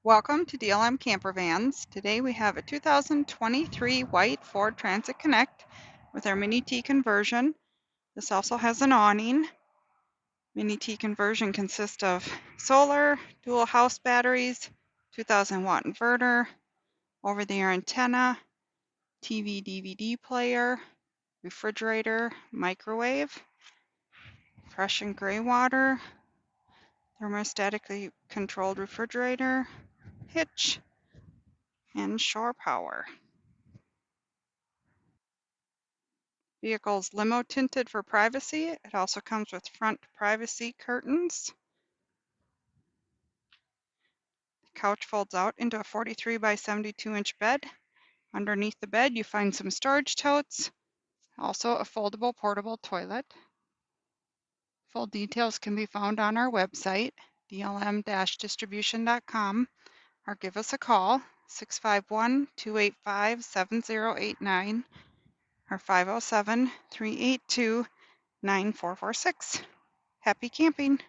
Welcome to DLM Campervans. Today we have a 2023 white Ford Transit Connect with our Mini-T conversion. This also has an awning. Mini-T conversion consists of solar, dual house batteries, 2000-watt inverter, over-the-air antenna, TV DVD player, refrigerator, microwave, fresh and gray water, thermostatically controlled refrigerator, hitch, and shore power. Vehicle's limo tinted for privacy. It also comes with front privacy curtains. The couch folds out into a 43 by 72 inch bed. Underneath the bed, you find some storage totes, also a foldable portable toilet. Full details can be found on our website, dlm-distribution.com, or give us a call, 651-285-7089 or 507-382-9446. Happy camping!